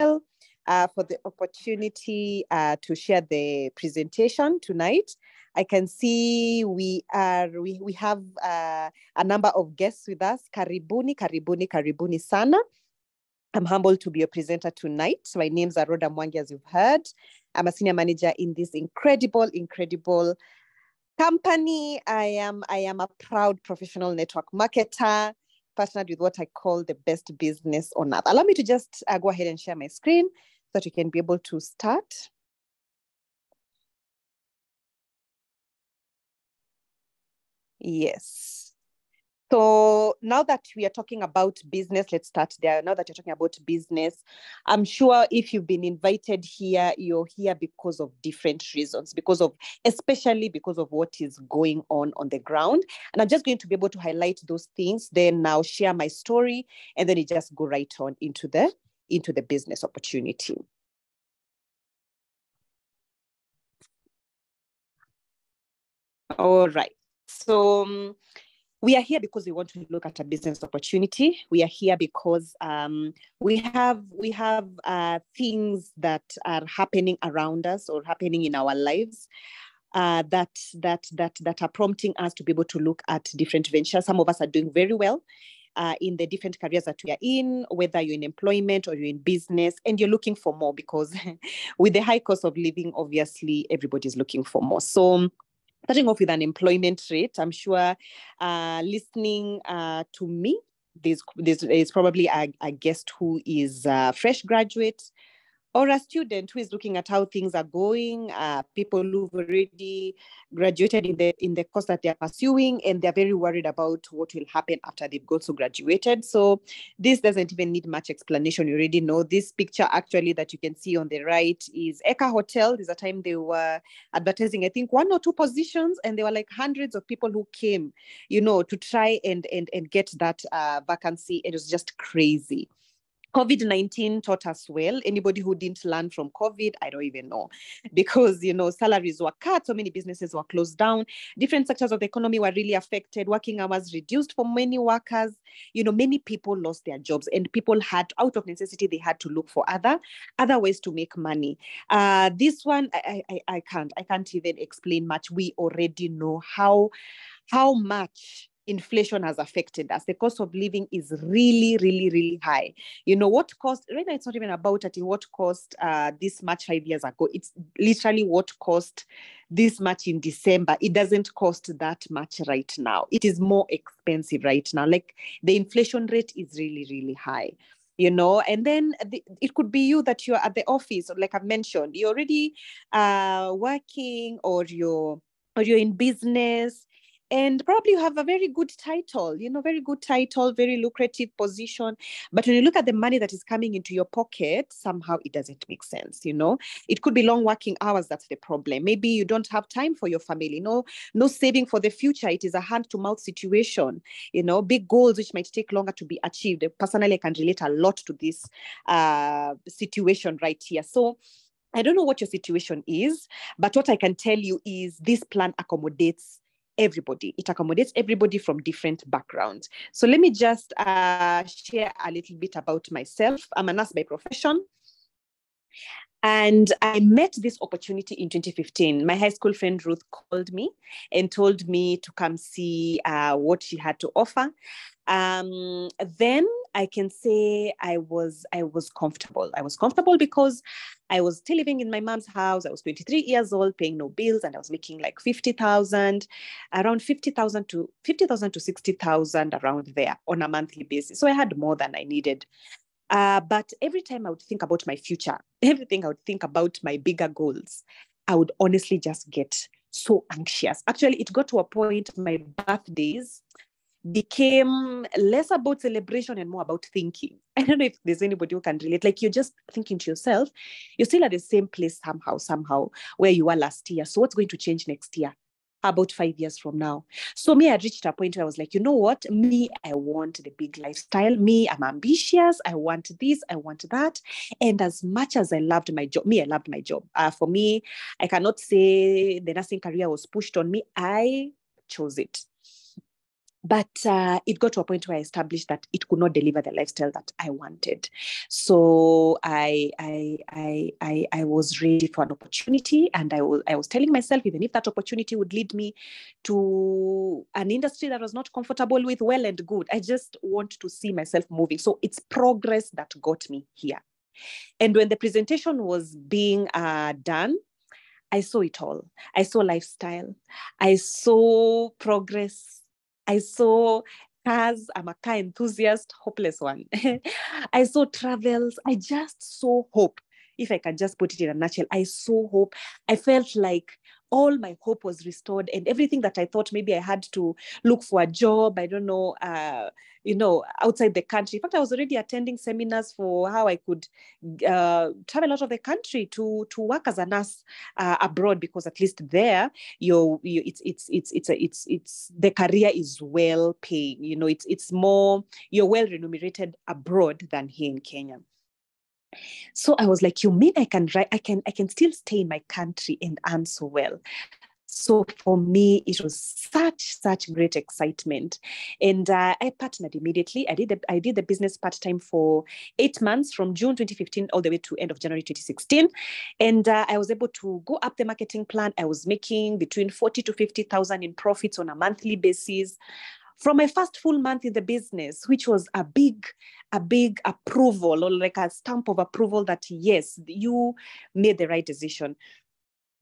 well for the opportunity to share the presentation tonight. I can see we have a number of guests with us. Karibuni sana. I'm humbled to be a presenter tonight. My name's Rhoda Mwangi, as you've heard. I'm a senior manager in this incredible company. I am a proud professional network marketer, partnered with what I call the best business on earth. Allow me to just go ahead and share my screen so that you can be able to start. Yes. So now that we are talking about business, let's start there. Now that you're talking about business, I'm sure if you've been invited here, you're here because of different reasons, especially because of what is going on the ground. And I'm just going to be able to highlight those things, then now share my story, and then it just go right on into the business opportunity. All right. So we are here because we want to look at a business opportunity. We are here because we have things that are happening around us or happening in our lives that are prompting us to be able to look at different ventures. Some of us are doing very well in the different careers that we are in, whether you're in employment or you're in business, and you're looking for more because with the high cost of living, obviously everybody's looking for more. So starting off with an employment rate, I'm sure listening to me, there's probably a guest who is a fresh graduate or a student who is looking at how things are going, people who've already graduated in the course that they're pursuing, and they're very worried about what will happen after they've also graduated. So this doesn't even need much explanation. You already know this picture actually that you can see on the right is Eka Hotel. There's a time they were advertising, I think, 1 or 2 positions, and there were like hundreds of people who came, to try and get that vacancy. It was just crazy. COVID-19 taught us well. Anybody who didn't learn from COVID, I don't even know. Because, salaries were cut, so many businesses were closed down. Different sectors of the economy were really affected. Working hours reduced for many workers. Many people lost their jobs, and people had, out of necessity, they had to look for other ways to make money. This one, I can't even explain much. We already know how much inflation has affected us. The cost of living is really, really, really high. What cost, right now it's not even about what cost this much 5 years ago. It's literally what cost this much in December. It doesn't cost that much right now. It is more expensive right now. Like the inflation rate is really, really high. And then it could be you that you're at the office, or like I've mentioned, you're already working, or you're in business, and probably you have a very good title, very lucrative position. But when you look at the money that is coming into your pocket, somehow it doesn't make sense. It could be long working hours. That's the problem. Maybe you don't have time for your family. No saving for the future. It is a hand-to-mouth situation. Big goals which might take longer to be achieved. Personally, I can relate a lot to this situation right here. So I don't know what your situation is, but what I can tell you is this plan accommodates everybody. It accommodates everybody from different backgrounds. So let me just share a little bit about myself. I'm a nurse by profession. And I met this opportunity in 2015. My high school friend Ruth called me and told me to come see what she had to offer. Then I can say I was comfortable. I was comfortable because I was still living in my mom's house. I was 23 years old, paying no bills, and I was making like 50,000, around 50,000 to 60,000 around there on a monthly basis. So I had more than I needed. But every time I would think about my future, everything I would think about my bigger goals, I would honestly just get so anxious. Actually, it got to a point my birthdays became less about celebration and more about thinking. I don't know if there's anybody who can relate. Like, you're just thinking to yourself, you're still at the same place somehow where you were last year. So what's going to change next year? About 5 years from now? So me, I reached a point where I was like, you know what? Me, I want the big lifestyle. Me, I'm ambitious. I want this, I want that. And as much as I loved my job, I loved my job. For me, I cannot say the nursing career was pushed on me. I chose it. But it got to a point where I established that it could not deliver the lifestyle that I wanted. So I was ready for an opportunity, and I was telling myself, even if that opportunity would lead me to an industry that I was not comfortable with, well and good. I just want to see myself moving. So it's progress that got me here. And when the presentation was being done, I saw it all. I saw lifestyle. I saw progress. I saw cars. I'm a car enthusiast, hopeless one. I saw travels. I just saw hope. If I can just put it in a nutshell, I saw hope. I felt like all my hope was restored, and everything that I thought maybe I had to look for a job, I don't know, outside the country. In fact, I was already attending seminars for how I could travel out of the country to work as a nurse abroad, because at least there it's the career is well paying. It's more, you're well remunerated abroad than here in Kenya. So I was like, you mean I can still stay in my country and earn so well? So for me, it was such great excitement, and I partnered immediately. I did the business part time for 8 months, from June 2015 all the way to end of January 2016, and I was able to go up the marketing plan. I was making between 40 to 50,000 in profits on a monthly basis from my first full month in the business, which was a big approval, or like a stamp of approval that yes, you made the right decision.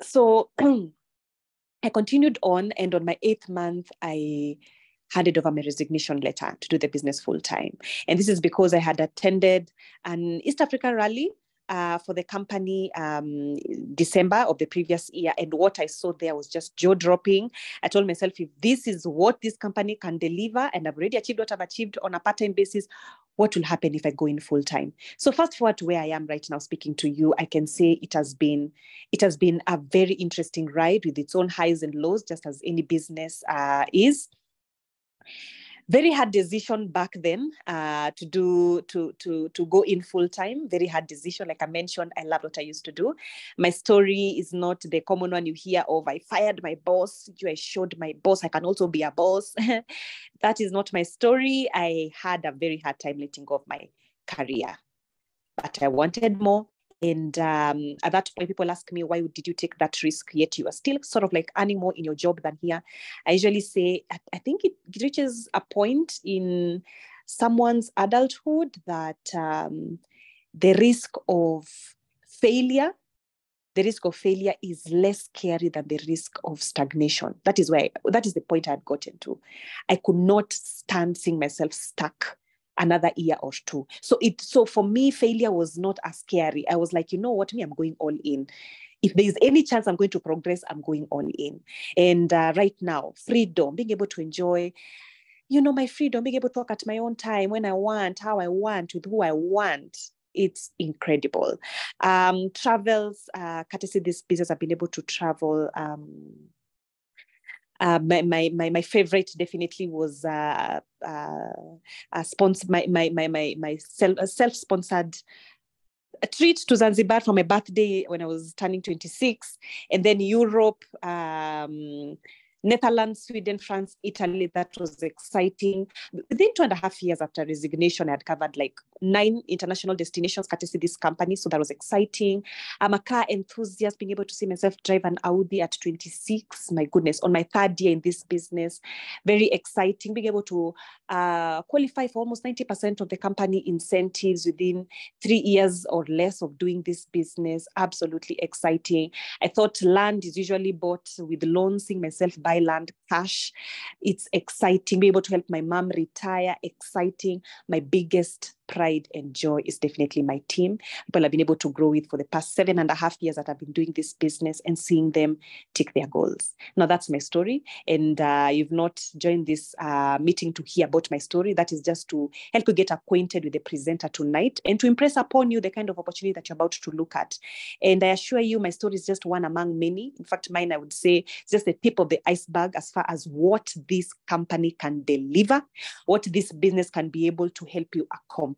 So I continued on, and on my 8th month, I handed over my resignation letter to do the business full time. And this is because I had attended an East Africa rally for the company December of the previous year. And what I saw there was just jaw-dropping. I told myself, if this is what this company can deliver, and I've already achieved what I've achieved on a part-time basis, what will happen if I go in full-time? So fast forward to where I am right now speaking to you, I can say it has been a very interesting ride with its own highs and lows, just as any business is. Very hard decision back then to go in full time. Very hard decision. Like I mentioned, I love what I used to do. My story is not the common one you hear of. I fired my boss. I showed my boss I can also be a boss. That is not my story. I had a very hard time letting go of my career, but I wanted more. And at that point, people ask me, why did you take that risk, yet you are still sort of like earning more in your job than here? I usually say, I think it reaches a point in someone's adulthood that the risk of failure is less scary than the risk of stagnation. That is the point I had gotten to. I could not stand seeing myself stuck another year or two. So for me, failure was not as scary. I was like, you know what, I'm going all in. If there is any chance I'm going to progress, I'm going all in. And right now, freedom, being able to enjoy, my freedom, being able to work at my own time, when I want, how I want, with who I want. It's incredible. Travels, courtesy this business, I've been able to travel. My favorite definitely was my self-sponsored a treat to Zanzibar for my birthday when I was turning 26, and then Europe, Netherlands, Sweden, France, Italy. That was exciting. Within 2.5 years after resignation, I had covered like 9 international destinations courtesy this company. So that was exciting. I'm a car enthusiast, being able to see myself drive an Audi at 26. My goodness, on my 3rd year in this business, very exciting. Being able to qualify for almost 90% of the company incentives within 3 years or less of doing this business, absolutely exciting. I thought land is usually bought with loans, seeing myself buy land cash. It's exciting. Be able to help my mom retire, exciting. My biggest pride and joy is definitely my team. People I've been able to grow with for the past 7.5 years that I've been doing this business, and seeing them tick their goals. Now that's my story. And you've not joined this meeting to hear about my story. That is just to help you get acquainted with the presenter tonight, and to impress upon you the kind of opportunity that you're about to look at. And I assure you, my story is just one among many. In fact, mine, I would say, is just the tip of the iceberg as far as what this company can deliver, what this business can be able to help you accomplish.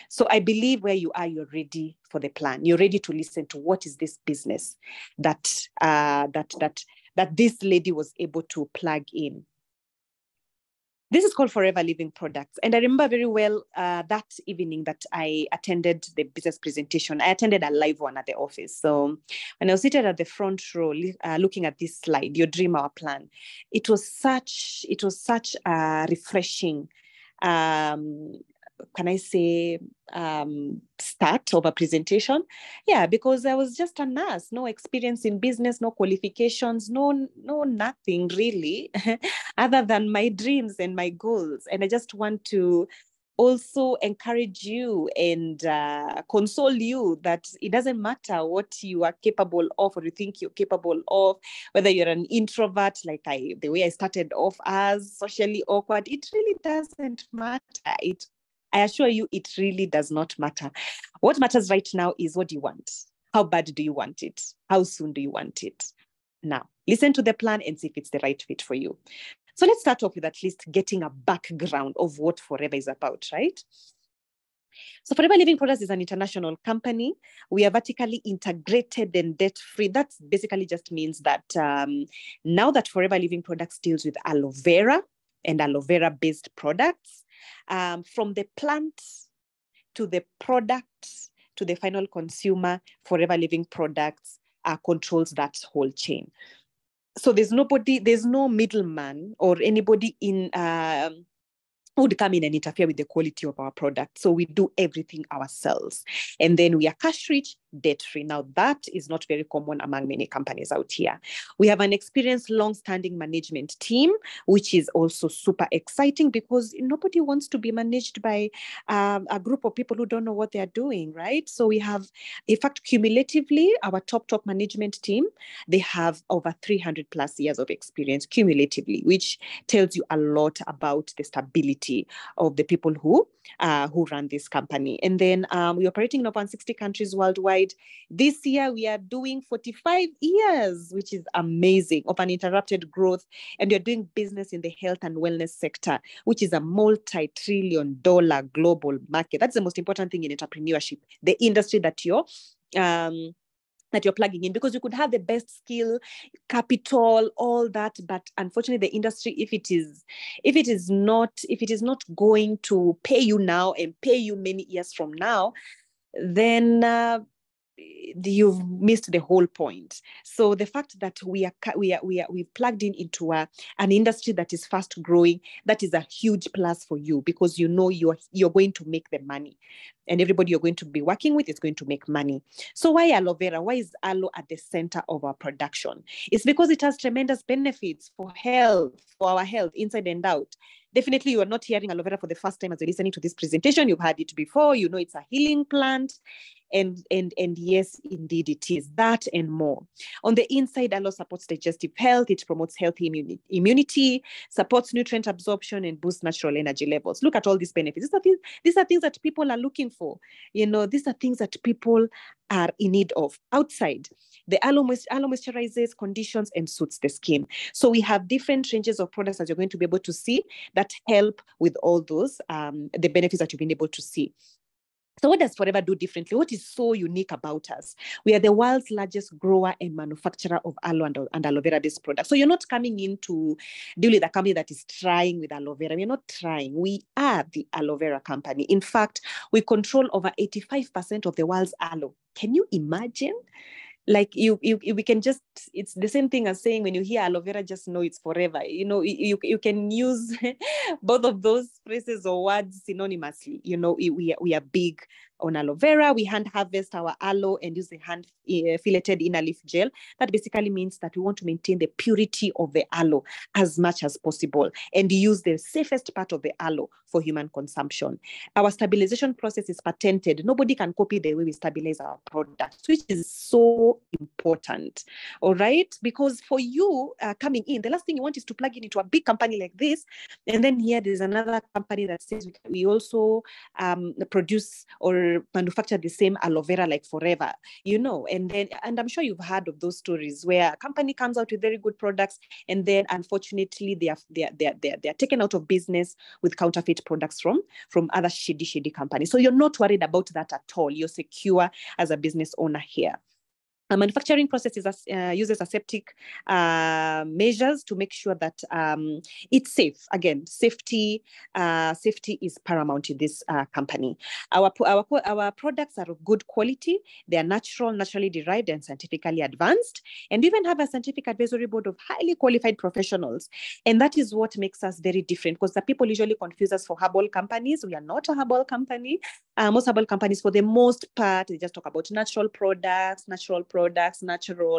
So I believe where you are, you're ready for the plan. You're ready to listen to what is this business that this lady was able to plug in. This is called Forever Living Products. And I remember very well that evening that I attended the business presentation. I attended a live one at the office. So when I was seated at the front row, looking at this slide, Your Dream, Our Plan, it was such a refreshing, can I say, start of a presentation. Yeah, because I was just a nurse, no experience in business, no qualifications, no nothing really, other than my dreams and my goals. And I just want to also encourage you and console you that it doesn't matter what you are capable of or you think you're capable of, whether you're an introvert, like the way I started off as socially awkward, it really doesn't matter. I assure you, it really does not matter. What matters right now is what do you want? How bad do you want it? How soon do you want it? Now, listen to the plan and see if it's the right fit for you. So let's start off with at least getting a background of what Forever is about, right? So Forever Living Products is an international company. We are vertically integrated and debt-free. That basically just means that now that Forever Living Products deals with aloe vera and aloe vera-based products, from the plant to the product to the final consumer, Forever Living Products controls that whole chain. So there's no middleman or anybody in who would come in and interfere with the quality of our product. So we do everything ourselves. And then we are cash rich, debt free. Now that is not very common among many companies out here. We have an experienced, long-standing management team, which is also super exciting because nobody wants to be managed by a group of people who don't know what they're doing, right? So we have, in fact, cumulatively, our top management team, they have over 300 plus years of experience cumulatively, which tells you a lot about the stability of the people who run this company. And then we're operating in over 60 countries worldwide. This year, we are doing 45 years, which is amazing, of uninterrupted growth. And we're doing business in the health and wellness sector, which is a multi-trillion-dollar global market. That's the most important thing in entrepreneurship, the industry that you're plugging in, because you could have the best skill, capital, all that, but unfortunately the industry, if it is not going to pay you now and pay you many years from now, then you've missed the whole point. So the fact that we've plugged into an industry that is fast growing, that is a huge plus for you, because you know you're going to make the money, and everybody you're going to be working with is going to make money. So why aloe vera? Why is aloe at the center of our production? It's because it has tremendous benefits for our health, inside and out. Definitely, you are not hearing aloe vera for the first time as you're listening to this presentation. You've heard it before. You know it's a healing plant. And yes, indeed, it is that and more. On the inside, aloe supports digestive health. It promotes healthy immunity, supports nutrient absorption, and boosts natural energy levels. Look at all these benefits. These are things that people are looking for. These are things that people are in need of outside. The aloe moisturizes, conditions, and suits the skin. So we have different ranges of products that you're going to be able to see that help with all those, the benefits that you've been able to see. So what does Forever do differently? What is so unique about us? We are the world's largest grower and manufacturer of aloe and aloe vera-based products. So you're not coming in to deal with a company that is trying with aloe vera. We're not trying. We are the aloe vera company. In fact, we control over 85% of the world's aloe. Can you imagine? Like we can just, it's the same thing as saying when you hear aloe vera, just know it's forever. You can use both of those phrases or words synonymously. We are big on aloe vera. We hand harvest our aloe and use the hand filleted inner leaf gel. That basically means that we want to maintain the purity of the aloe as much as possible and use the safest part of the aloe for human consumption. Our stabilization process is patented. Nobody can copy the way we stabilize our products, which is so important. All right? Because for you coming in, the last thing you want is to plug in into a big company like this. And then here there's another company that says we also produce or manufacture the same aloe vera like Forever, and I'm sure you've heard of those stories where a company comes out with very good products and then unfortunately they are taken out of business with counterfeit products from other shady companies. So you're not worried about that at all. You're secure as a business owner here. A manufacturing process uses aseptic measures to make sure that it's safe. Again, safety is paramount in this company. Our products are of good quality. They are naturally derived, and scientifically advanced. And we even have a scientific advisory board of highly qualified professionals. And that is what makes us very different, because the people usually confuse us for herbal companies. We are not a herbal company. Most herbal companies, for the most part, they just talk about natural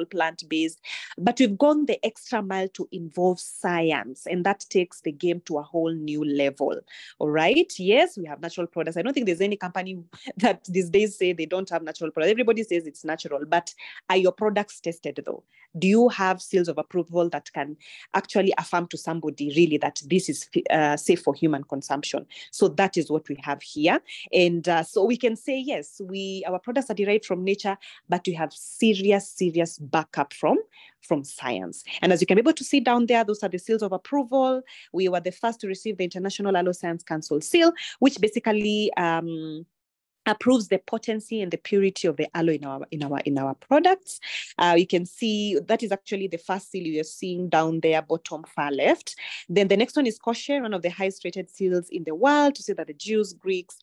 plant-based. But we've gone the extra mile to involve science, and that takes the game to a whole new level. All right. Yes, we have natural products. I don't think there's any company that these days say they don't have natural products. Everybody says it's natural, but are your products tested though? Do you have seals of approval that can actually affirm to somebody really that this is safe for human consumption? So that is what we have here. And so we can say, yes, our products are derived from nature, but we have serious backup from science. And as you can be able to see down there, those are the seals of approval. We were the first to receive the International Aloe Science Council seal, which basically approves the potency and the purity of the aloe in our products. You can see that is actually the first seal you're seeing down there, bottom far left. Then the next one is kosher, one of the highest rated seals in the world, to say that the Jews, Greeks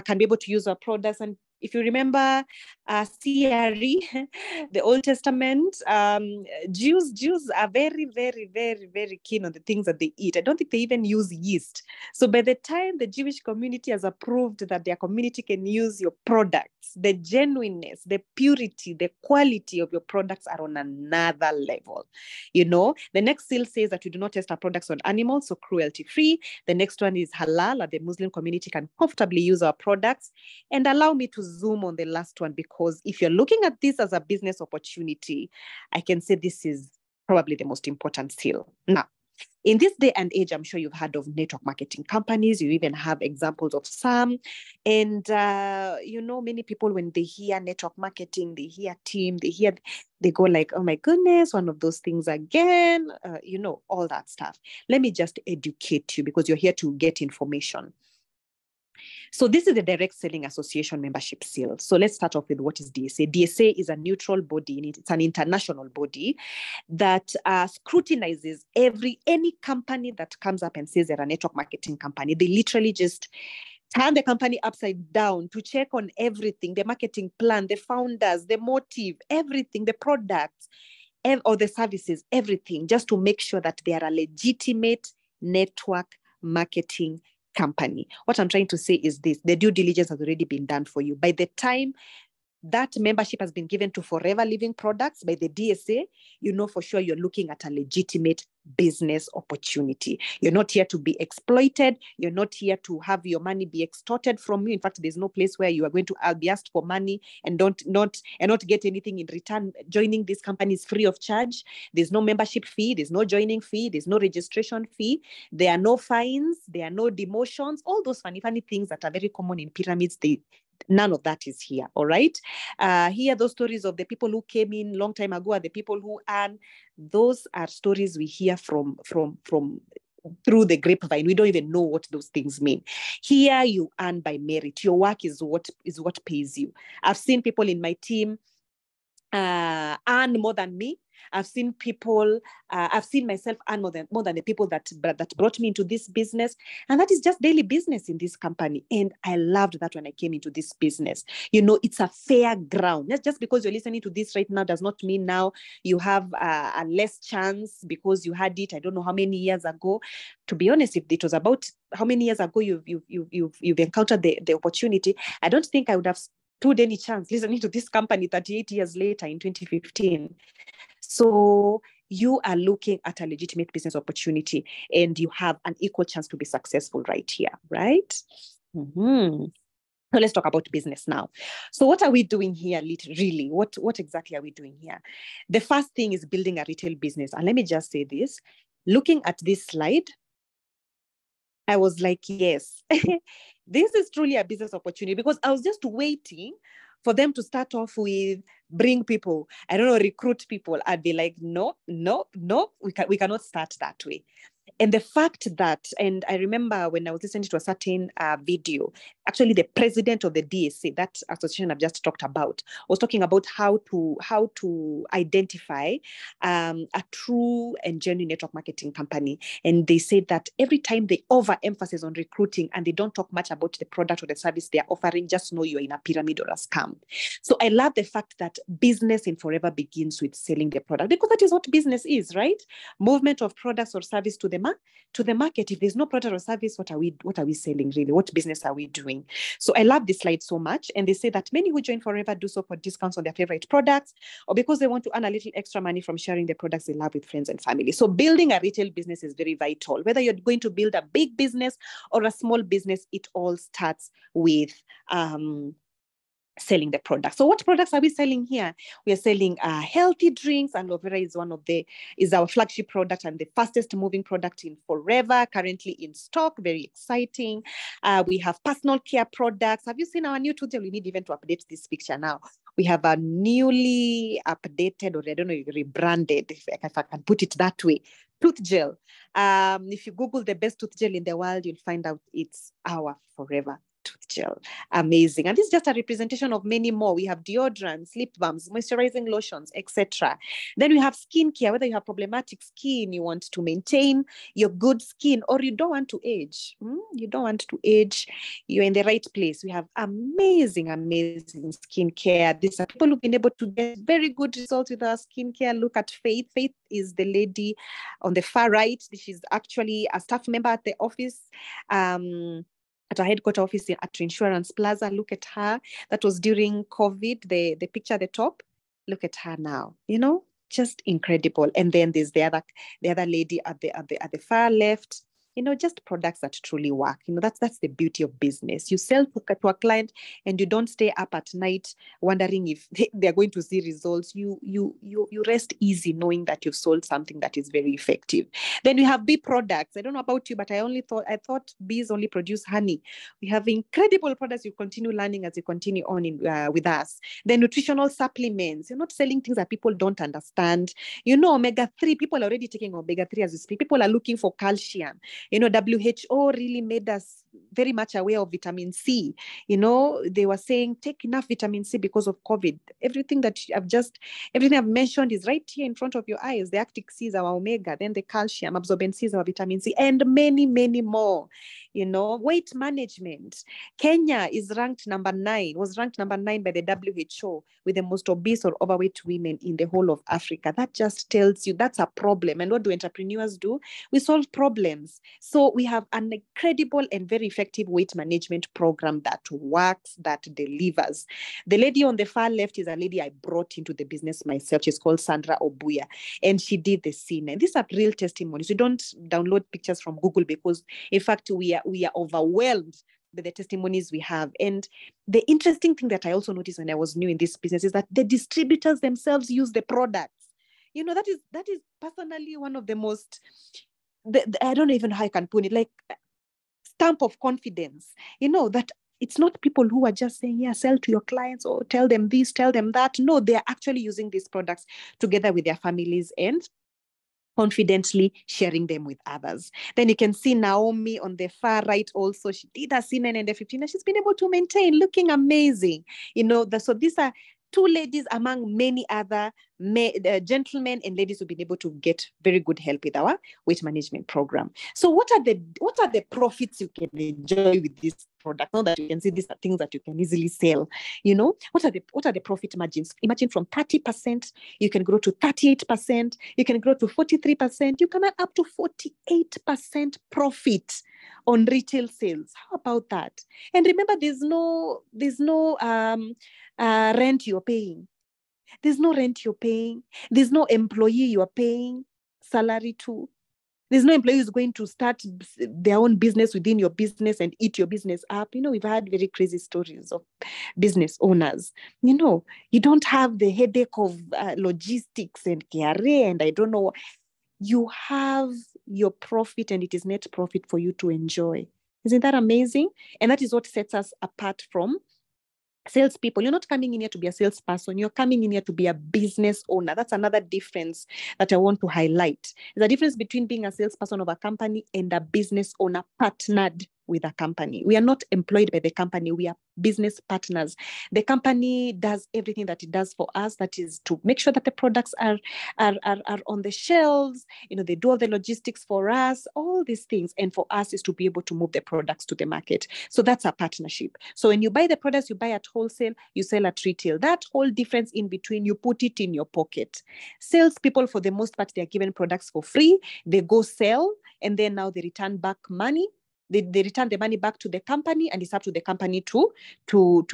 can be able to use our products. And if you remember CRE, the Old Testament, Jews are very keen on the things that they eat. I don't think they even use yeast. So by the time the Jewish community has approved that their community can use your products, the genuineness, the purity, the quality of your products are on another level. The next seal says that we do not test our products on animals, so cruelty-free. The next one is halal, that the Muslim community can comfortably use our products. And allow me to zoom on the last one, because if you're looking at this as a business opportunity, I can say this is probably the most important seal. Now, in this day and age, I'm sure you've heard of network marketing companies. You even have examples of some. And, many people, when they hear network marketing, they hear team, they go like, oh my goodness, one of those things again, all that stuff. Let me just educate you, because you're here to get information. So this is the Direct Selling Association membership seal. So let's start off with what is DSA. DSA is a neutral body. It's an international body that scrutinizes any company that comes up and says they're a network marketing company. They literally just turn the company upside down to check on everything, the marketing plan, the founders, the motive, everything, the products, or the services, everything, just to make sure that they are a legitimate network marketing company. What I'm trying to say is this: the due diligence has already been done for you. By the time that membership has been given to Forever Living Products by the DSA, for sure you're looking at a legitimate business opportunity. You're not here to be exploited. You're not here to have your money be extorted from you. In fact, there's no place where you are going to be asked for money and not get anything in return. Joining this company is free of charge. There's no membership fee. There's no joining fee. There's no registration fee. There are no fines. There are no demotions. All those funny things that are very common in pyramids, none of that is here. All right. Here, those stories of the people who came in long time ago are the people who earn. Those are stories we hear from through the grapevine. We don't even know what those things mean. Here, you earn by merit. Your work is what pays you. I've seen people in my team earn more than me. I've seen myself earn more than the people that brought me into this business. And that is just daily business in this company. And I loved that when I came into this business. It's a fair ground. Just because you're listening to this right now does not mean now you have a less chance because you had it, I don't know how many years ago. To be honest, if it was about how many years ago you've encountered the opportunity, I don't think I would have stood any chance listening to this company 38 years later in 2015. So you are looking at a legitimate business opportunity, and you have an equal chance to be successful right here, right? Mm-hmm. So let's talk about business now. So what are we doing here, really? What exactly are we doing here? The first thing is building a retail business. And let me just say this. Looking at this slide, I was like, yes, this is truly a business opportunity, because I was just waiting for them to start off with bring people, I don't know, recruit people. I'd be like, no, we cannot start that way. And the fact that, and I remember when I was listening to a certain video, actually the president of the DSA, that association I've just talked about, was talking about how to identify a true and genuine network marketing company. And they said that every time they overemphasize on recruiting and they don't talk much about the product or the service they are offering, just know you're in a pyramid or a scam. So I love the fact that business in Forever begins with selling the product, because that is what business is, right? Movement of products or service to the market. If there's no product or service, what are we selling really? What business are we doing? So I love this slide so much. And they say that many who join Forever do so for discounts on their favorite products, or because they want to earn a little extra money from sharing the products they love with friends and family. So building a retail business is very vital. Whether you're going to build a big business or a small business, it all starts with selling the product. So what products are we selling here? We are selling healthy drinks. Aloe vera is our flagship product and the fastest moving product in Forever, currently in stock. Very exciting. We have personal care products. Have you seen our new tooth gel? We need even to update this picture now. We have a newly updated, or I don't know, rebranded, if I can put it that way, tooth gel. If you Google the best tooth gel in the world, you'll find out it's our Forever tooth gel. Amazing. And this is just a representation of many more. We have deodorants, lip balms, moisturizing lotions, etc. Then we have skincare. Whether you have problematic skin, you want to maintain your good skin, or you don't want to age. You're in the right place. We have amazing skincare. These are people who've been able to get very good results with our skincare. Look at Faith. Faith is the lady on the far right. She's actually a staff member at the office. At our headquarters office at Insurance Plaza. Look at her. That was during COVID, the picture at the top. Look at her now, just incredible. And then there's the other lady at the far left. Just products that truly work. That's the beauty of business. You sell to a client and you don't stay up at night wondering if they're going to see results. You rest easy knowing that you've sold something that is very effective. Then we have bee products. I don't know about you, but I thought bees only produce honey. We have incredible products. You continue learning as you continue on with us. Then nutritional supplements. You're not selling things that people don't understand. Omega-3. People are already taking omega-3 as we speak. People are looking for calcium. WHO really made us very much aware of vitamin C. They were saying take enough vitamin C because of COVID. Everything I've mentioned is right here in front of your eyes. The Arctic sea is our omega, then the calcium, absorbent C is our vitamin C, and many, many more. Weight management. Kenya was ranked number 9 by the WHO with the most obese or overweight women in the whole of Africa. That just tells you that's a problem. And what do entrepreneurs do? We solve problems. So we have an incredible and very effective weight management program that works, that delivers. The lady on the far left is a lady I brought into the business myself. She's called Sandra Obuya, and she did the scene. And these are real testimonies. You don't download pictures from Google because, in fact, we are overwhelmed by the testimonies we have. And the interesting thing that I also noticed when I was new in this business is that the distributors themselves use the products. That is personally one of the most, I don't know even how I can put it, like stamp of confidence, that it's not people who are just saying, yeah, sell to your clients or tell them this, tell them that. No, they're actually using these products together with their families and confidently sharing them with others. Then you can see Naomi on the far right also. She did her C9 and F15 and she's been able to maintain, looking amazing. So these are two ladies among many other gentlemen and ladies who've been able to get very good help with our weight management program. So what are the profits you can enjoy with this product? Now that you can see these are things that you can easily sell. What are the profit margins? Imagine from 30%, you can grow to 38%, you can grow to 43%, you can add up to 48% profit on retail sales. How about that? And remember, there's no rent you're paying. There's no rent you're paying. There's no employee you're paying salary to. There's no employee who's going to start their own business within your business and eat your business up. We've had very crazy stories of business owners. You don't have the headache of logistics and KRA and I don't know. You have your profit and it is net profit for you to enjoy. Isn't that amazing? And that is what sets us apart from salespeople. You're not coming in here to be a salesperson. You're coming in here to be a business owner. That's another difference that I want to highlight. There's a difference between being a salesperson of a company and a business owner partnered with a company. We are not employed by the company. We are business partners. The company does everything that it does for us. That is to make sure that the products are on the shelves. They do all the logistics for us, all these things. And for us is to be able to move the products to the market. So that's a partnership. So when you buy the products, you buy at wholesale, you sell at retail. That whole difference in between, you put it in your pocket. Salespeople, for the most part, they are given products for free. They go sell, and then now they return back money. They return the money back to the company, and it's up to the company to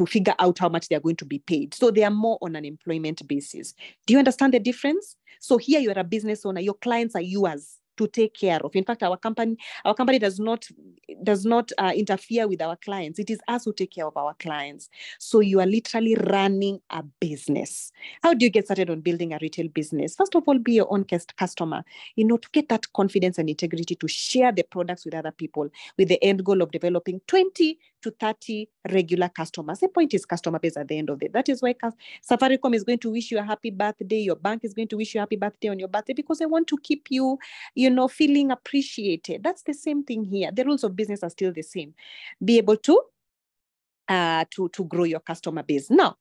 figure out how much they are going to be paid. So they are more on an employment basis. Do you understand the difference? So here you are a business owner. Your clients are yours to take care of. In fact, our company does not interfere with our clients. It is us who take care of our clients. So you are literally running a business. How do you get started on building a retail business? First of all, be your own customer, to get that confidence and integrity to share the products with other people, with the end goal of developing 20 to 30 regular customers. The point is customer base at the end of it. That is why Safaricom is going to wish you a happy birthday. Your bank is going to wish you a happy birthday on your birthday, because they want to keep you feeling appreciated. That's the same thing here. The rules of business are still the same. Be able to grow your customer base. Now,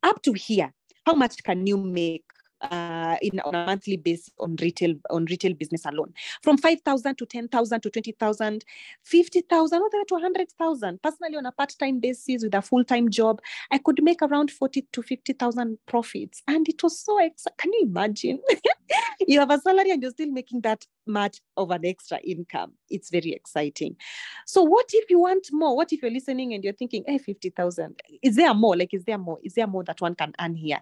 up to here, how much can you make on a monthly basis on retail business alone? From 5,000 to 10,000 to 20,000, 50,000, all the way to 100,000. Personally, on a part-time basis with a full-time job, I could make around 40 to 50,000 profits. And it was so exciting. Can you imagine? You have a salary and you're still making that much of an extra income. It's very exciting. So what if you want more? What if you're listening and you're thinking, hey, 50,000, is there more? Is there more that one can earn here?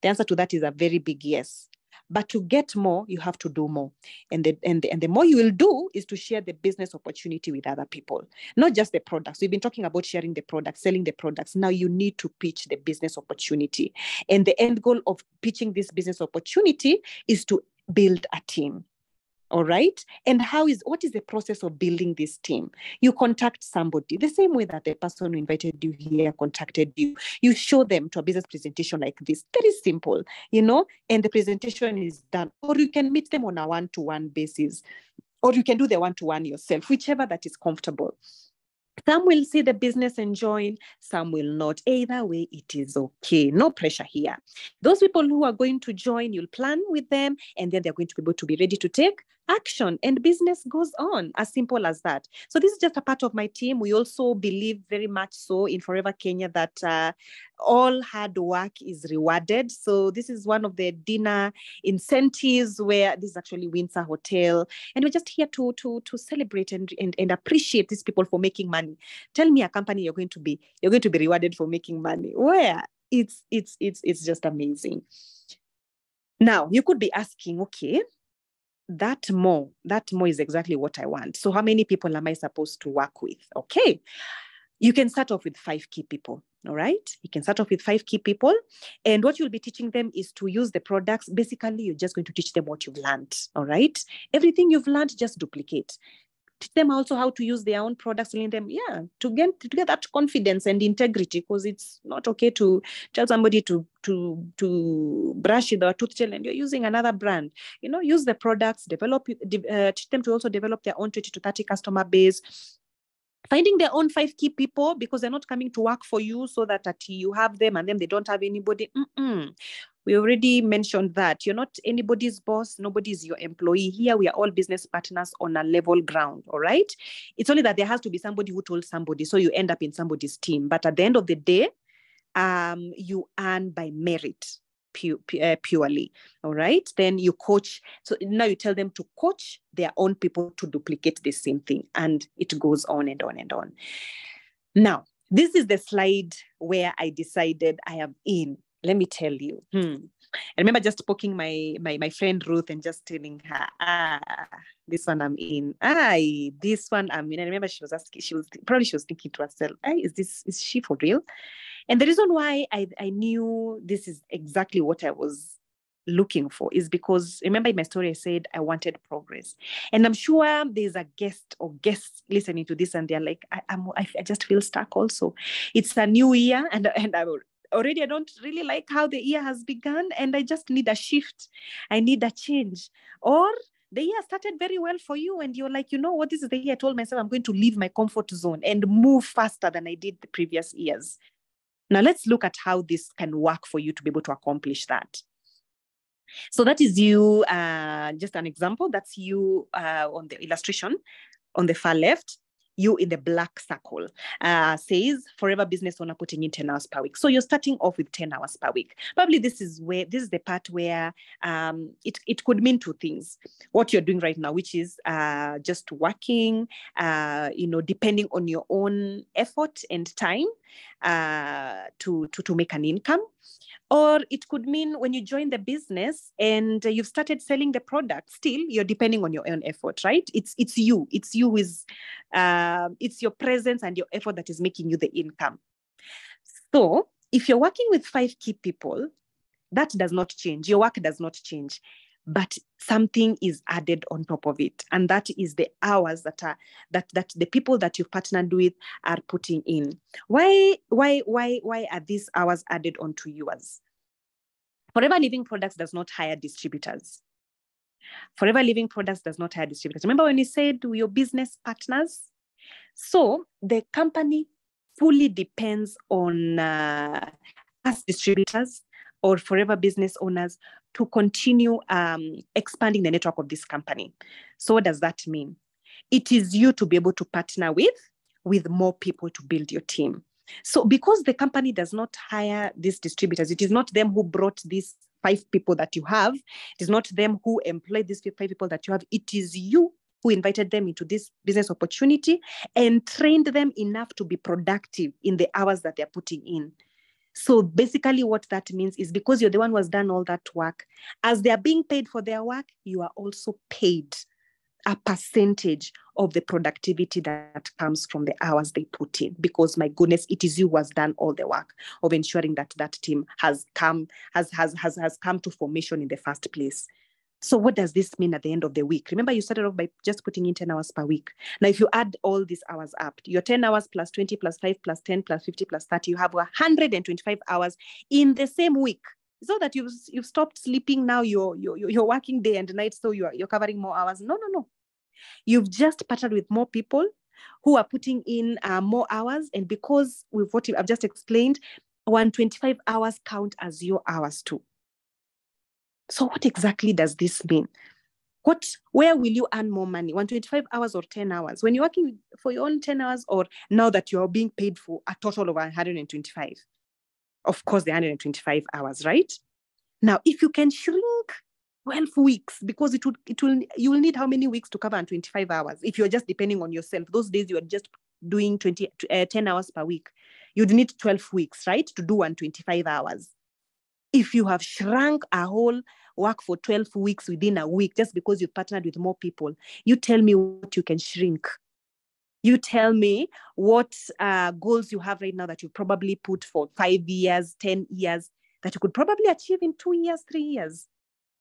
The answer to that is a very big yes. But to get more, you have to do more. And the more you will do is to share the business opportunity with other people, not just the products. We've been talking about sharing the products, selling the products. Now you need to pitch the business opportunity. And the end goal of pitching this business opportunity is to build a team. All right. And what is the process of building this team? You contact somebody the same way that the person who invited you here contacted you. You show them to a business presentation like this. Very simple, and the presentation is done. Or you can meet them on a one-to-one basis, or you can do the one-to-one yourself, whichever that is comfortable. Some will see the business and join, some will not. Either way, it is okay. No pressure here. Those people who are going to join, you'll plan with them, and then they're going to be able to be ready to take action, and business goes on. As simple as that. So this is just a part of my team. We also believe very much so in Forever Kenya that all hard work is rewarded. So this is one of the dinner incentives, where this is actually Windsor Hotel, and we're just here to celebrate and appreciate these people for making money. Tell me a company you're going to be rewarded for making money. Where? It's just amazing. Now you could be asking, okay, that more is exactly what I want. So how many people am I supposed to work with? Okay, you can start off with 5 key people. All right, you can start off with 5 key people, and what you'll be teaching them is to use the products. Basically, you're just going to teach them what you've learned. All right, everything you've learned, just duplicate. Teach them also how to use their own products, telling them, to get that confidence and integrity, because it's not okay to tell somebody to brush with their toothgel and you're using another brand. Use the products, teach them to also develop their own 20 to 30 customer base. Finding their own 5 key people, because they're not coming to work for you so that you have them and then they don't have anybody. We already mentioned that. You're not anybody's boss. Nobody's your employee. Here, we are all business partners on a level ground, all right? It's only that there has to be somebody who told somebody, so you end up in somebody's team. But at the end of the day, you earn by merit purely, all right? Then you coach. So now you tell them to coach their own people to duplicate the same thing. And it goes on and on and on. Now, this is the slide where I decided I am in. Let me tell you. I remember just poking my friend Ruth and just telling her, this one I'm in. This one I'm in. I remember she was asking, she was thinking to herself, is she for real? And the reason why I knew this is exactly what I was looking for is because, remember in my story, I said I wanted progress. And I'm sure there's a guest or guests listening to this and they're like, I just feel stuck also. It's a new year and I don't really like how the year has begun, and I just need a shift. I need a change. Or the year started very well for you, and you're like, you know what, this is the year I told myself I'm going to leave my comfort zone and move faster than I did the previous years. Now let's look at how this can work for you to be able to accomplish that. So that is you, just an example. That's you on the illustration on the far left. You in the black circle says forever business owner putting in 10 hours per week. So you're starting off with 10 hours per week. Probably this is the part where it could mean two things. What you're doing right now, which is just working, depending on your own effort and time to make an income. Or it could mean when you join the business and you've started selling the product, still you're depending on your own effort, right? It's you who is, it's your presence and your effort that is making you the income. So if you're working with 5 key people, that does not change. Your work does not change, but something is added on top of it. And that is the hours that the people that you've partnered with are putting in. Why are these hours added onto yours? Forever Living Products does not hire distributors. Forever Living Products does not hire distributors. Remember when you said your business partners? So the company fully depends on us distributors or forever business owners to continue expanding the network of this company. So what does that mean? It is you to be able to partner with more people to build your team. So because the company does not hire these distributors, it is not them who brought these 5 people that you have. It is not them who employed these 5 people that you have. It is you who invited them into this business opportunity and trained them enough to be productive in the hours that they're putting in. So basically what that means is because you're the one who has done all that work, as they're being paid for their work, you are also paid a percentage of the productivity that comes from the hours they put in. Because my goodness, it is you who has done all the work of ensuring that that team has come to formation in the first place. So what does this mean at the end of the week? Remember, you started off by just putting in 10 hours per week. Now, if you add all these hours up, your 10 hours plus 20 plus 5 plus 10 plus 50 plus 30, you have 125 hours in the same week. It's not that you've stopped sleeping now, you're working day and night, so you're covering more hours. No. You've just partnered with more people who are putting in more hours. And because with what I've just explained, 125 hours count as your hours too. So what exactly does this mean? Where will you earn more money? 125 hours or 10 hours? When you're working for your own 10 hours, or now that you're being paid for a total of 125? Of course, the 125 hours, right? Now, if you can shrink 12 weeks, because you will need how many weeks to cover 125 hours? If you're just depending on yourself, those days you are just doing 10 hours per week, you'd need 12 weeks, right, to do 125 hours. If you have shrunk a whole work for 12 weeks within a week, just because you've partnered with more people, you tell me what you can shrink. You tell me what goals you have right now that you probably put for 5 years, 10 years, that you could probably achieve in 2 years, 3 years.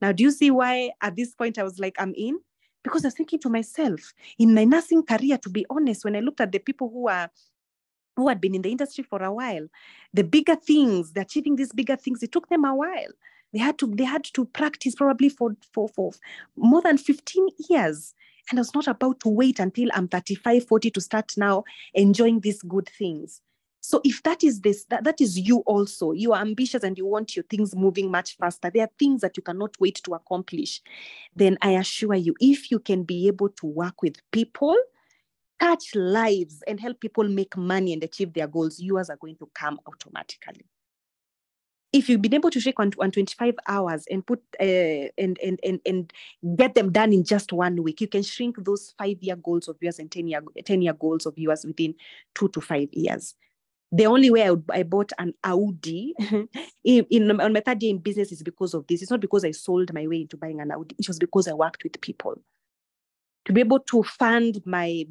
Now, do you see why at this point I was like, I'm in? Because I was thinking to myself, in my nursing career, to be honest, when I looked at the people who had been in the industry for a while, the bigger things, achieving these bigger things, it took them a while. They had to practice probably for more than 15 years. And I was not about to wait until I'm 35, 40 to start now enjoying these good things. So if that is that is you also, you are ambitious and you want your things moving much faster, there are things that you cannot wait to accomplish, then I assure you, if you can be able to work with people, touch lives, and help people make money and achieve their goals, yours are going to come automatically. If you've been able to take 125 hours and put and get them done in just 1 week, you can shrink those 5-year goals of yours and 10-year goals of yours within 2 to 5 years. The only way I bought an Audi on my 3rd year in business is because of this. It's not because I sold my way into buying an Audi. It was because I worked with people. To be able to fund my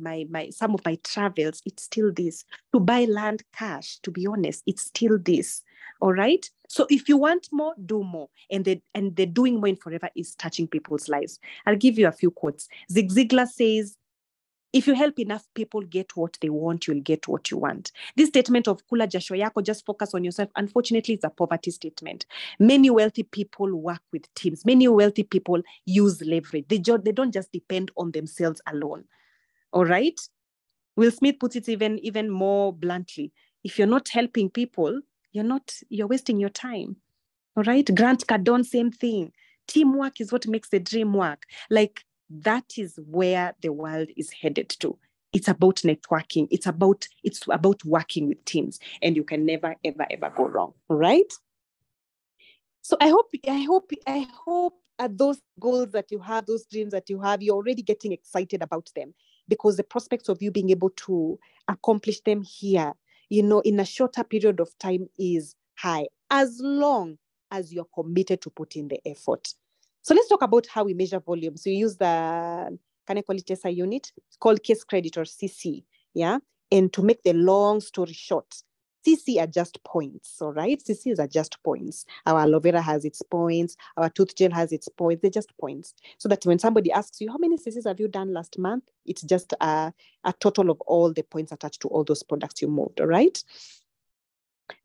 some of my travels, it's still this. To buy land cash, to be honest, it's still this. All right. So if you want more, do more. And the doing more in forever is touching people's lives. I'll give you a few quotes. Zig Ziglar says, If you help enough people get what they want, you'll get what you want. This statement of kula jasho yako, just focus on yourself, unfortunately, it's a poverty statement. Many wealthy people work with teams. Many wealthy people use leverage. They don't just depend on themselves alone. All right? Will Smith puts it even more bluntly. If you're not helping people, you're wasting your time. All right? Grant Cardone, same thing. Teamwork is what makes the dream work. Like, that is where the world is headed to. It's about networking. It's about working with teams, and you can never, ever, ever go wrong. Right? So I hope those goals that you have, those dreams that you have, you're already getting excited about them, because the prospects of you being able to accomplish them here, in a shorter period of time is high, as long as you're committed to put in the effort. So let's talk about how we measure volume. So we use the, can I call it SI unit? It's called case credit, or CC. Yeah. And to make the long story short, CC are just points, all right? CCs are just points. Our aloe vera has its points. Our tooth gel has its points. They're just points. So that when somebody asks you, how many CCs have you done last month? It's just a total of all the points attached to all those products you moved, all right?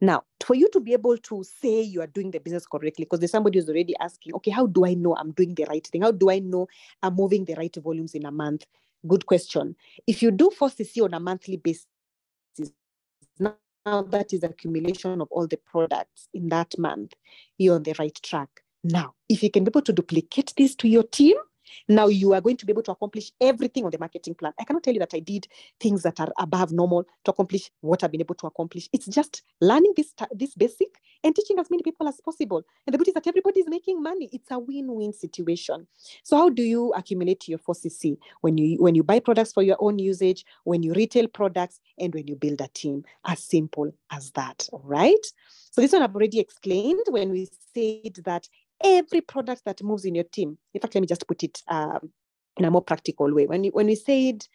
Now, for you to be able to say you are doing the business correctly, because there's somebody who's already asking, okay, how do I know I'm doing the right thing? How do I know I'm moving the right volumes in a month? Good question. If you do 4cc on a monthly basis, now that is accumulation of all the products in that month, you're on the right track. Now, if you can be able to duplicate this to your team, now you are going to be able to accomplish everything on the marketing plan. I cannot tell you that I did things that are above normal to accomplish what I've been able to accomplish. It's just learning this basic and teaching as many people as possible. And the beauty is that everybody is making money. It's a win-win situation. So how do you accumulate your 4cc? When you buy products for your own usage, when you retail products, and when you build a team. As simple as that, all right? So this one I've already explained when we said that every product that moves in your team. In fact, let me just put it in a more practical way. When we said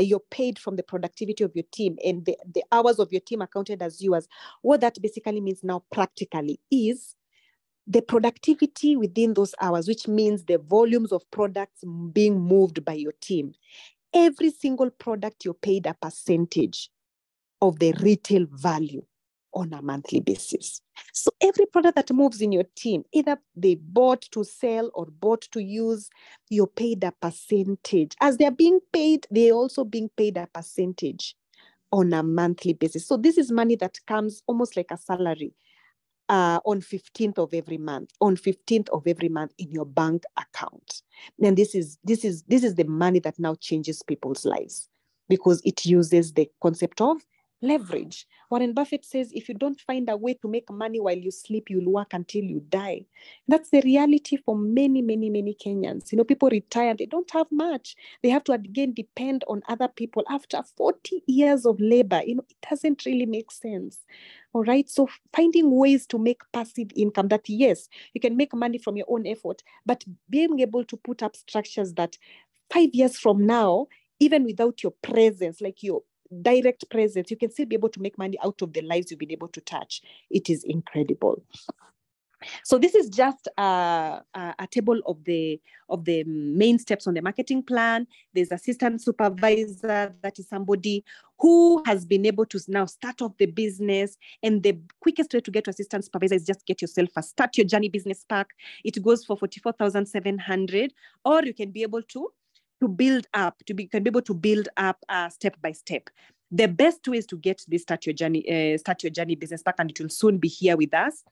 you're paid from the productivity of your team, and the hours of your team are counted as yours, what that basically means now practically is the productivity within those hours, which means the volumes of products being moved by your team. Every single product, you're paid a percentage of the retail value on a monthly basis. So every product that moves in your team, either they bought to sell or bought to use, you're paid a percentage. As they're being paid, they're also being paid a percentage on a monthly basis. So this is money that comes almost like a salary on 15th of every month, in your bank account. And this is the money that now changes people's lives, because it uses the concept of leverage. Warren Buffett says, if you don't find a way to make money while you sleep, you'll work until you die. That's the reality for many, many, many Kenyans. People retire, they don't have much. They have to again depend on other people after 40 years of labor. It doesn't really make sense. All right. So finding ways to make passive income that, yes, you can make money from your own effort, but being able to put up structures that 5 years from now, even without your presence, like your direct presence, you can still be able to make money out of the lives you've been able to touch. It is incredible. So this is just a table of the main steps on the marketing plan. There's assistant supervisor, that is somebody who has been able to now start off the business. And the quickest way to get to assistant supervisor is just get yourself a Start Your Journey business pack. It goes for 44,700, or you can be able to build up, can be able to build up step by step. The best way is to get this Start Your Journey business pack, and it will soon be here with us.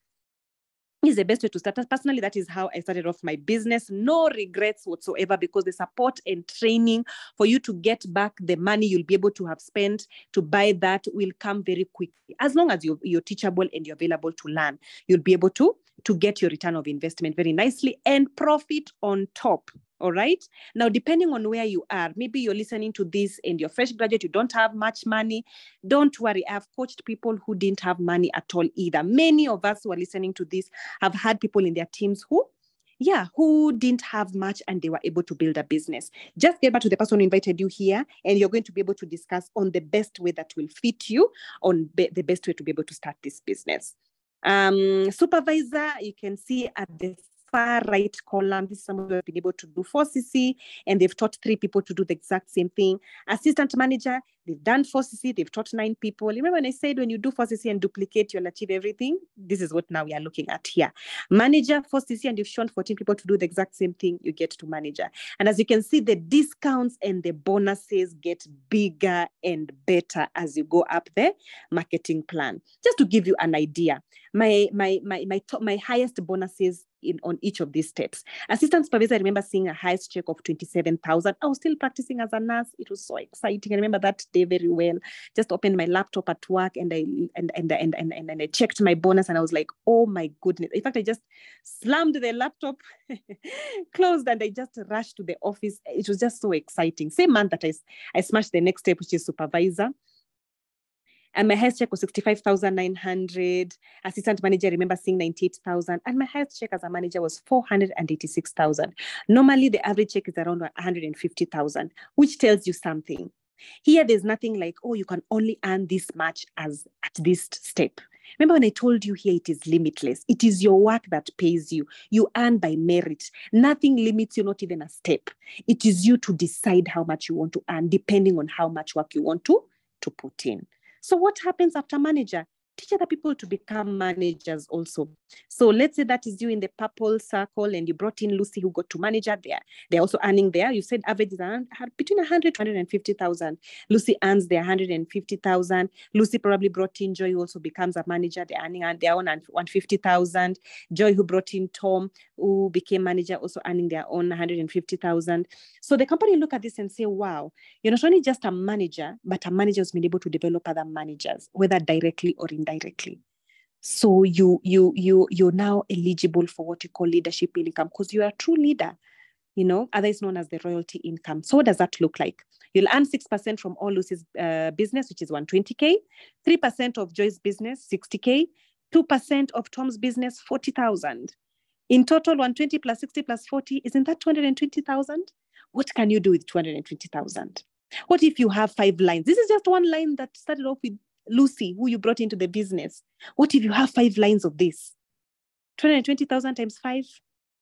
Is the best way to start. Personally, that is how I started off my business. No regrets whatsoever, because the support and training for you to get back the money you'll be able to have spent to buy that will come very quickly. As long as you're teachable and you're available to learn, you'll be able to get your return of investment very nicely and profit on top. All right. Now, depending on where you are, maybe you're listening to this and you're fresh graduate, you don't have much money. Don't worry. I've coached people who didn't have money at all either. Many of us who are listening to this have had people in their teams who didn't have much and they were able to build a business. Just get back to the person who invited you here, and you're going to be able to discuss on the best way that will fit you, on the best way to be able to start this business. Supervisor, you can see at the far right column, this is someone who has been able to do 4CC, and they've taught 3 people to do the exact same thing. Assistant manager, they've done 4CC, they've taught 9 people. Remember when I said when you do 4CC and duplicate, you'll achieve everything? This is what now we are looking at here. Manager, 4CC, and you've shown 14 people to do the exact same thing, you get to manager. And as you can see, the discounts and the bonuses get bigger and better as you go up the marketing plan. Just to give you an idea, my highest bonuses on each of these steps. Assistant supervisor, I remember seeing a highest check of 27,000. I was still practicing as a nurse. It was so exciting. I remember that day very well. Just opened my laptop at work and I checked my bonus and I was like, oh my goodness. In fact, I just slammed the laptop, closed, and I just rushed to the office. It was just so exciting. Same month that I smashed the next step, which is supervisor. And my highest check was 65,900. Assistant manager, I remember seeing 98,000. And my highest check as a manager was 486,000. Normally, the average check is around 150,000, which tells you something. Here, there's nothing like, oh, you can only earn this much as at this step. Remember when I told you here, it is limitless. It is your work that pays you. You earn by merit. Nothing limits you, not even a step. It is you to decide how much you want to earn, depending on how much work you want to put in. So what happens after manager? Teach other people to become managers also. So let's say that is you in the purple circle and you brought in Lucy who got to manager there. They're also earning there. You said average is between 100 to 150,000. Lucy earns their 150,000. Lucy probably brought in Joy, who also becomes a manager. They're earning their own 150,000. Joy, who brought in Tom, who became manager, also earning their own 150,000. So the company look at this and say, wow, you're not only just a manager, but a manager who's been able to develop other managers, whether directly or indirectly. So you're now eligible for what you call leadership income because you are a true leader, otherwise known as the royalty income. So what does that look like? You'll earn 6% from all Lucy's business, which is 120K, 3% of Joy's business, 60K, 2% of Tom's business, 40,000. In total, 120 plus 60 plus 40, isn't that 220,000? What can you do with 220,000? What if you have 5 lines? This is just one line that started off with Lucy, who you brought into the business. What if you have 5 lines of this? 220,000 times 5,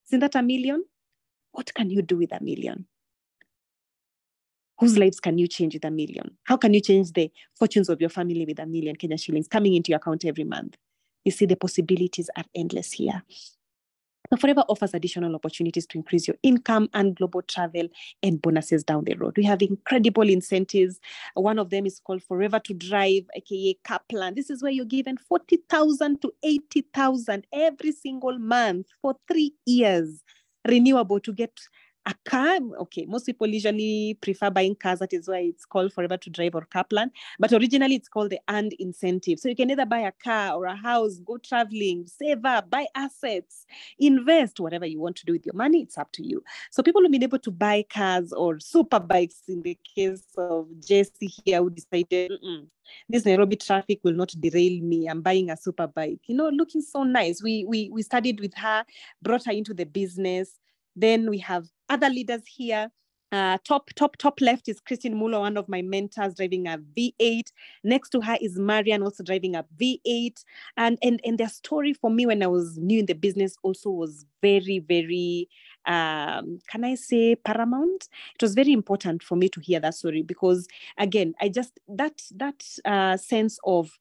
isn't that 1 million? What can you do with 1 million? Whose lives can you change with 1 million? How can you change the fortunes of your family with 1 million Kenya shillings coming into your account every month? You see, the possibilities are endless here. So Forever offers additional opportunities to increase your income and global travel and bonuses down the road. We have incredible incentives. One of them is called Forever to Drive, aka Kaplan. This is where you're given 40,000 to 80,000 every single month for 3 years, renewable, to get a car. Okay, most people usually prefer buying cars. That is why it's called Forever to Drive or Kaplan. But originally it's called the earned incentive. So you can either buy a car or a house, go traveling, save up, buy assets, invest, whatever you want to do with your money. It's up to you. So people have been able to buy cars or super bikes. In the case of Jessie here, who decided, this Nairobi traffic will not derail me. I'm buying a super bike. Looking so nice. We studied with her, brought her into the business. Then we have other leaders here. Top left is Christine Muller, one of my mentors, driving a V8. Next to her is Marian, also driving a V8. And their story for me when I was new in the business also was very, very, can I say paramount? It was very important for me to hear that story because, again, I just, that sense of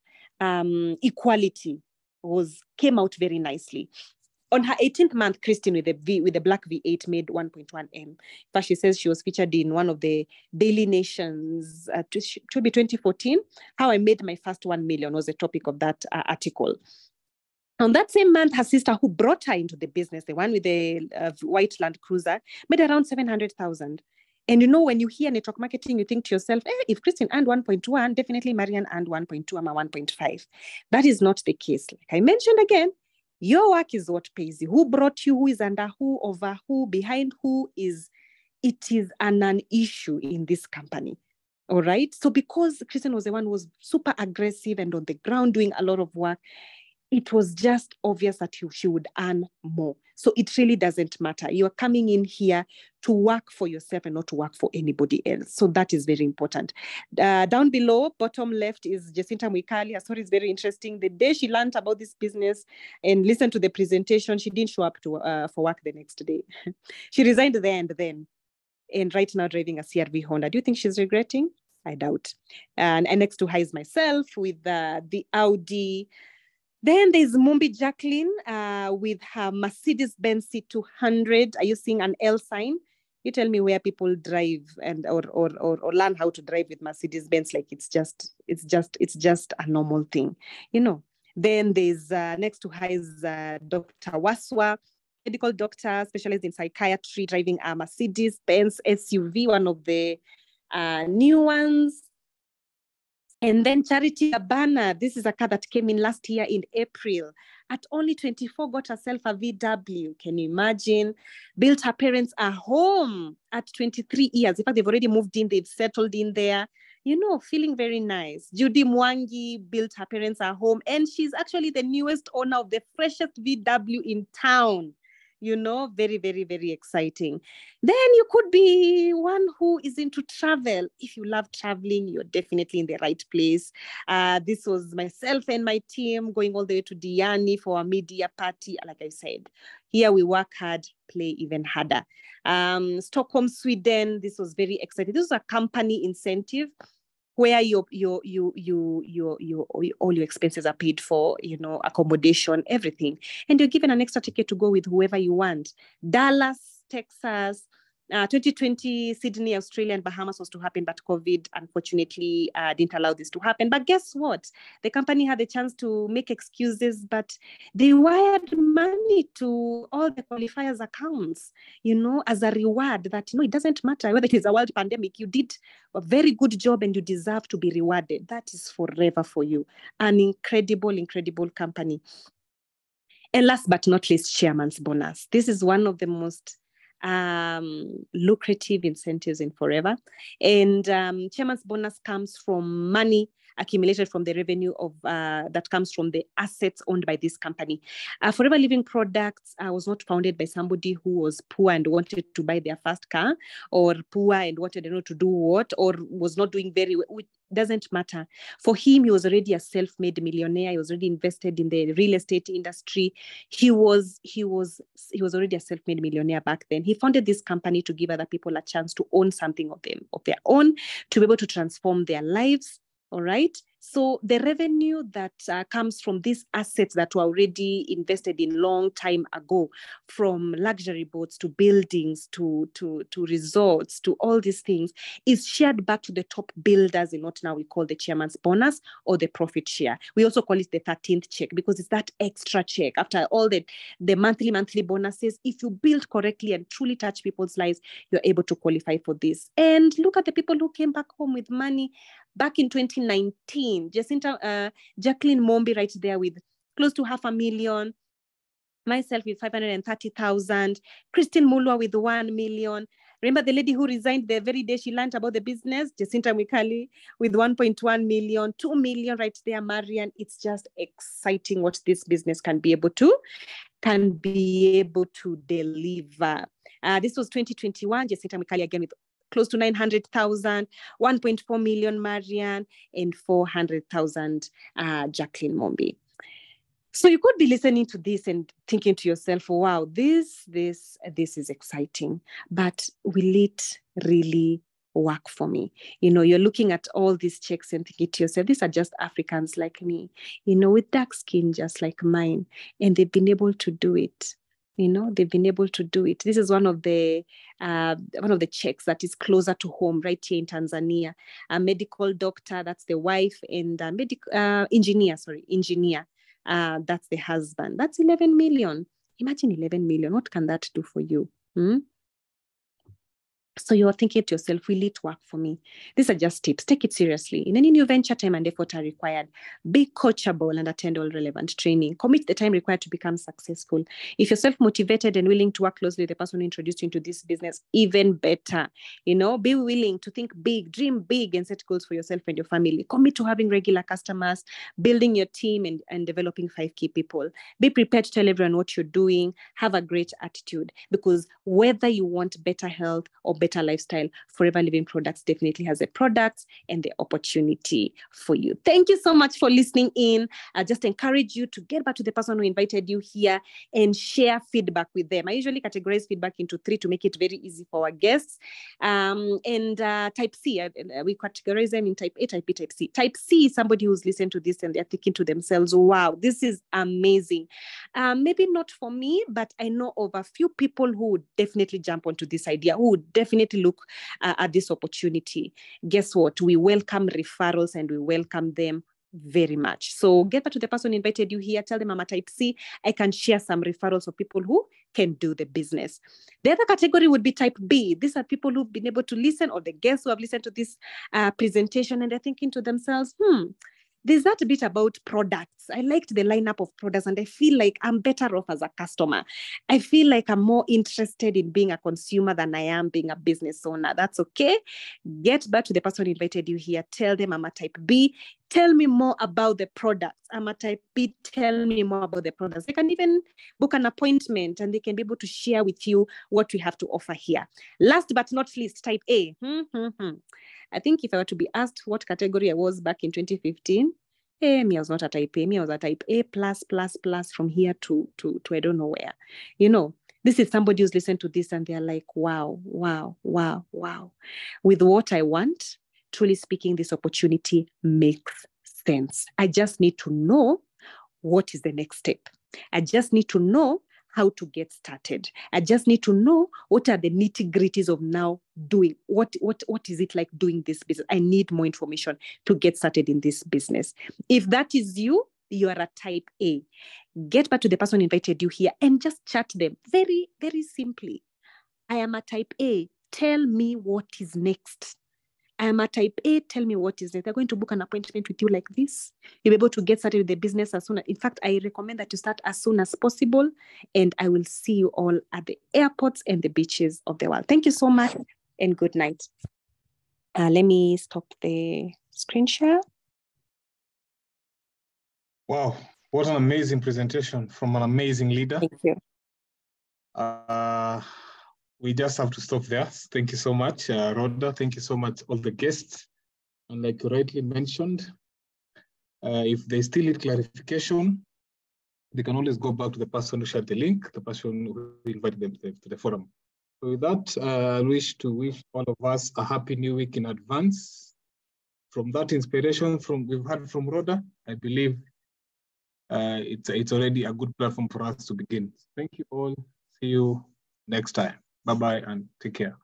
equality came out very nicely. On her 18th month, Christine with the black V8 made 1.1 M. But she says she was featured in one of the Daily Nations, to be 2014. How I made my first 1 million was the topic of that article. On that same month, her sister, who brought her into the business, the one with the white Land Cruiser, made around 700,000. And when you hear network marketing, you think to yourself, if Christine earned 1.1, definitely Marian earned 1.2, I'm a 1.5. That is not the case. Like I mentioned again, your work is what pays you. Who brought you, who is under who, over who, behind who, it is an issue in this company. All right. So because Christian was the one who was super aggressive and on the ground doing a lot of work, it was just obvious that she would earn more. So it really doesn't matter. You're coming in here to work for yourself and not to work for anybody else. So that is very important. Down below, bottom left, is Jacinta Mwikali. Her story is very interesting. The day she learned about this business and listened to the presentation, she didn't show up for work the next day. She resigned there and then. And right now driving a CRV Honda. Do you think she's regretting? I doubt. And next to her is myself with the Audi. Then there's Mumbi Jacqueline with her Mercedes-Benz C200. Are you seeing an L sign? You tell me where people drive and or learn how to drive with Mercedes-Benz like it's just a normal thing, you know. Then there's next to her is Dr. Waswa, medical doctor specialized in psychiatry, driving a Mercedes-Benz SUV, one of the new ones. And then Charity Abana, this is a car that came in last year in April. At only 24, got herself a VW. Can you imagine? Built her parents a home at 23 years. In fact, they've already moved in. They've settled in there. You know, feeling very nice. Rhoda Mwangi built her parents a home. And she's actually the newest owner of the freshest VW in town. You know, very, very, very exciting. Then you could be one who is into travel. If you love traveling, you're definitely in the right place. This was myself and my team going all the way to Diani for a media party. Like I said, here we work hard, play even harder. Stockholm, Sweden. This was very exciting. This was a company incentive where all your expenses are paid for, you know, accommodation, everything. And you're given an extra ticket to go with whoever you want. Dallas, Texas, 2020, Sydney, Australia, and Bahamas was to happen, but COVID, unfortunately, didn't allow this to happen. But guess what? The company had the chance to make excuses, but they wired money to all the qualifiers' accounts, you know, as a reward that, you know, it doesn't matter whether it is a world pandemic, you did a very good job and you deserve to be rewarded. That is forever for you. An incredible, incredible company. And last but not least, chairman's bonus. This is one of the most lucrative incentives in forever. And chairman's bonus comes from money accumulated from the revenue of that comes from the assets owned by this company. Forever Living Products was not founded by somebody who was poor and wanted to buy their first car, or poor and wanted, you know, to do what, or was not doing very well. It doesn't matter. For him, he was already a self-made millionaire. He was already invested in the real estate industry. He was already a self-made millionaire back then. He founded this company to give other people a chance to own something of their own, to be able to transform their lives. All right. So the revenue that comes from these assets that were already invested in long time ago, from luxury boats to buildings to resorts to all these things, is shared back to the top builders in what now we call the chairman's bonus or the profit share. We also call it the 13th check because it's that extra check after all the monthly bonuses. If you build correctly and truly touch people's lives, you're able to qualify for this. And look at the people who came back home with money. Back in 2019, Jacinta, Jacqueline Mombi right there with close to $500,000, myself with 530,000, Christine Mulwa with 1 million. Remember the lady who resigned the very day she learned about the business, Jacinta Mwikali with 1.1 million, 2 million right there, Marian. It's just exciting what this business can be able to deliver. This was 2021, Jacinta Mwikali again with close to 900,000, 1.4 million Marian, and 400,000 Jacqueline Mombi. So you could be listening to this and thinking to yourself, wow, this is exciting, but will it really work for me? You know, you're looking at all these checks and thinking to yourself, these are just Africans like me, you know, with dark skin just like mine, and they've been able to do it. You know, they've been able to do it. This is one of the checks that is closer to home, right here in Tanzania. A medical doctor, that's the wife, and a engineer. That's the husband. That's 11 million. Imagine 11 million. What can that do for you? So you're thinking to yourself, will it work for me? These are just tips. Take it seriously. In any new venture, time and effort are required. Be coachable and attend all relevant training. Commit the time required to become successful. If you're self-motivated and willing to work closely with the person who introduced you into this business, even better. You know, be willing to think big, dream big, and set goals for yourself and your family. Commit to having regular customers, building your team, and developing 5 key people. Be prepared to tell everyone what you're doing. Have a great attitude, because whether you want better health or better lifestyle, Forever Living Products definitely has the products and the opportunity for you. Thank you so much for listening in. I just encourage you to get back to the person who invited you here and share feedback with them. I usually categorize feedback into 3 to make it very easy for our guests. Type C, we categorize them in type A, type B, type C. Type C is somebody who's listened to this and they're thinking to themselves, wow, this is amazing. Maybe not for me, but I know of a few people who would definitely jump onto this idea, who would definitely look at this opportunity. Guess what? We welcome referrals and we welcome them very much. So get back to the person who invited you here. Tell them I'm a type C. I can share some referrals of people who can do the business. The other category would be type B. These are people who've been able to listen, or the guests who have listened to this presentation, and they're thinking to themselves, there's that bit about products. I liked the lineup of products and I feel like I'm better off as a customer. I feel like I'm more interested in being a consumer than I am being a business owner. That's okay. Get back to the person who invited you here. Tell them I'm a type B. Tell me more about the products. I'm a type B. Tell me more about the products. They can even book an appointment and they can be able to share with you what we have to offer here. Last but not least, type A. I think if I were to be asked what category I was back in 2015, me, I was not a type A. Me, I was a type A plus from here to I don't know where. You know, this is somebody who's listened to this and they're like, wow. With what I want, truly speaking, this opportunity makes sense. I just need to know what is the next step. I just need to know how to get started. I just need to know what are the nitty-gritties of now doing. What is it like doing this business? I need more information to get started in this business. If that is you, you are a type A. Get back to the person who invited you here and just chat them very, very simply. I am a type A. Tell me what is next. I am a type A. Tell me what is next. They're going to book an appointment with you like this. You'll be able to get started with the business as soon as. In fact, I recommend that you start as soon as possible. And I will see you all at the airports and the beaches of the world. Thank you so much and good night. Let me stop the screen share. Wow, what an amazing presentation from an amazing leader. Thank you. We just have to stop there. Thank you so much, Rhoda. Thank you so much, all the guests. And like you rightly mentioned, if they still need clarification, they can always go back to the person who shared the link, the person who invited them to the forum. So with that, I wish to wish all of us a happy new week in advance. From that inspiration we've had from Rhoda, I believe it's already a good platform for us to begin. Thank you all. See you next time. Bye-bye and take care.